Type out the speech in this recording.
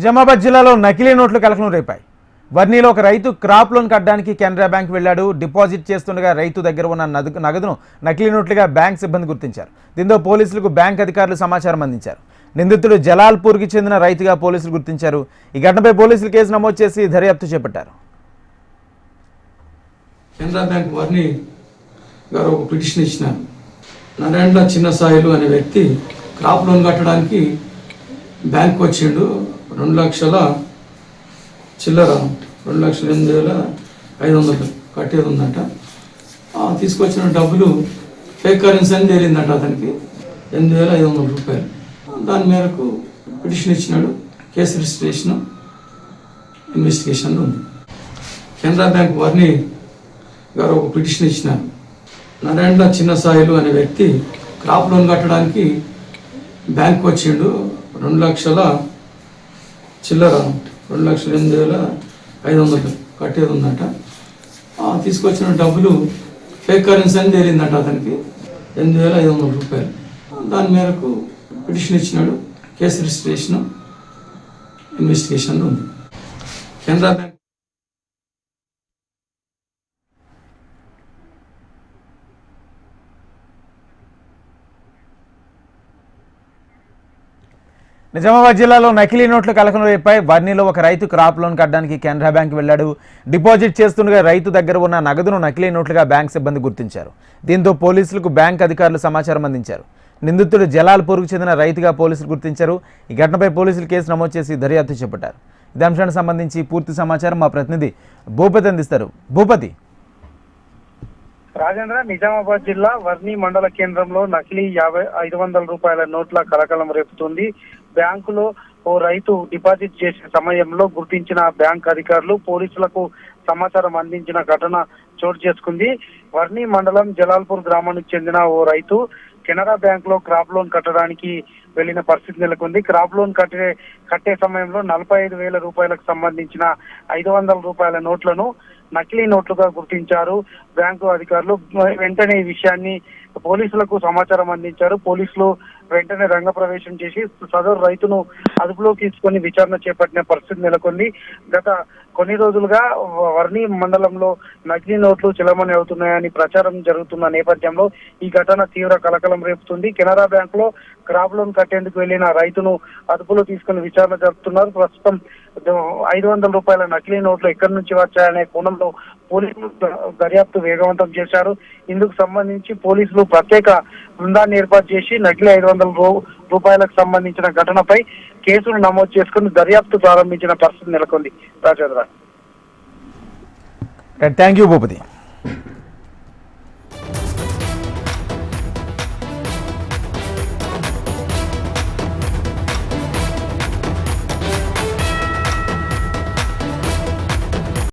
నిజామాబాద్ జిల్లాలో నకిలీ నోట్లు కలకలం రేపాయి. వర్నీలో ఒక రైతు క్రాప్ లోన్ కట్టడానికి కెనరా బ్యాంక్ వెళ్లాడు. డిపాజిట్ చేస్తుండగా రైతు దగ్గర ఉన్న నగదును నకిలీ నోట్లుగా బ్యాంక్ సిబ్బంది గుర్తించారు. దీంతో పోలీసులకు బ్యాంక్ అధికారులు సమాచారం అందించారు. నిందితుడు జలాల్పూర్కి చెందిన రైతుగా పోలీసులు గుర్తించారు. ఈ ఘటనపై పోలీసులు కేసు నమోదు చేసి దర్యాప్తు చేపట్టారు. కెనరా బ్యాంక్ వర్ని గారు ఒక పిటిషన్ ఇచ్చినారు. నారాయణ చిన్న సాయిలు అనే వ్యక్తి క్రాప్ లోన్ కట్టడానికి బ్యాంక్ వచ్చిండు. 2 లక్షల చిల్లర 2,08,500 కట్టేది ఉందంట. తీసుకొచ్చిన డబ్బులు ఫేక్ కరెన్సీ అని తేలిందంట అతనికి, 8,500 రూపాయలు. దాని మేరకు పిటిషన్ ఇచ్చినాడు. కేసు రిజిస్ట్రేషన్ ఇన్వెస్టిగేషన్లో ఉంది. కెనరా బ్యాంక్ వర్ని గారు ఒక పిటిషన్ ఇచ్చినారు. నారాయణ చిన్న సాయిలు అనే వ్యక్తి క్రాప్ లోన్ కట్టడానికి బ్యాంక్ వచ్చిండు. 2 లక్షల చిల్లర 2,08,500 కట్టేది ఉందంట. తీసుకొచ్చిన డబ్బులు ఫేక్ కరెన్సీ అని తేలిందంట అతనికి, 8,500 రూపాయలు. దాని మేరకు పిటిషన్ ఇచ్చినాడు. కేసు రిజిస్ట్రేషన్ ఇన్వెస్టిగేషన్లో ఉంది. కెనరా బ్యాంక్ నిజామాబాద్ జిల్లాలో నకిలీ నోట్లు కలకలం రేపాయి. వర్నీలో ఒక రైతు క్రాప్ లోన్ కట్టడానికి కెనరా బ్యాంక్ వెళ్లాడు. డిపాజిట్ చేస్తుండగా రైతు దగ్గర ఉన్న నగదును నకిలీ నోట్లుగా బ్యాంక్ సిబ్బంది గుర్తించారు. దీంతో పోలీసులకు బ్యాంక్ అధికారులు సమాచారం అందించారు. నిందితుడు జలాల్పూర్కు చెందిన రైతుగా పోలీసులు గుర్తించారు. ఈ ఘటనపై పోలీసులు కేసు నమోదు చేసి దర్యాప్తు చేపట్టారు. ఇదే అంశానికి సంబంధించి పూర్తి సమాచారం మా ప్రతినిధి భూపతి అందిస్తారు. భూపతి. రాజేంద్ర, నిజామాబాద్ జిల్లా వర్ని మండల కేంద్రంలో నకిలీ 500 రూపాయల నోట్ల కలకలం రేపుతుంది. బ్యాంకులో ఓ రైతు డిపాజిట్ చేసే సమయంలో గుర్తించిన బ్యాంక్ అధికారులు పోలీసులకు సమాచారం అందించిన ఘటన చోటు చేసుకుంది. వర్ని మండలం జలాల్పూర్ గ్రామానికి చెందిన ఓ రైతు కెనరా బ్యాంక్ లో క్రాప్ లోన్ కట్టడానికి వెళ్లిన పరిస్థితి నెలకొంది. క్రాప్ లోన్ కట్టే సమయంలో 45,000 రూపాయలకు సంబంధించిన 500 రూపాయల నోట్లను నకిలీ నోట్లుగా గుర్తించారు బ్యాంకు అధికారులు. వెంటనే ఈ విషయాన్ని పోలీసులకు సమాచారం అందించారు. పోలీసులు వెంటనే రంగప్రవేశం చేసి సదరు రైతును అదుపులోకి తీసుకొని విచారణ చేపట్టిన పరిస్థితి నెలకొంది. గత కొన్ని రోజులుగా వర్ని మండలంలో నకిలీ నోట్లు చెలమణి అవుతున్నాయని ప్రచారం జరుగుతున్న నేపథ్యంలో ఈ ఘటన తీవ్ర కలకలం రేపుతుంది. కెనరా బ్యాంక్ లో క్రాప్ లోన్ కట్టేందుకు వెళ్లిన రైతును అదుపులో తీసుకుని విచారణ జరుపుతున్నారు. ప్రస్తుతం 500 రూపాయల నకిలీ నోట్లు ఎక్కడి నుంచి వచ్చాయనే కోణంలో పోలీసులు దర్యాప్తు వేగవంతం చేశారు. ఇందుకు సంబంధించి పోలీసులు ప్రత్యేక బృందాన్ని ఏర్పాటు చేసి నకిలీ 500 రూపాయలకు సంబంధించిన ఘటనపై కేసును నమోదు చేసుకుని దర్యాప్తు ప్రారంభించిన పరిస్థితి నెలకొంది. Rajendra, thank you Bhupathi.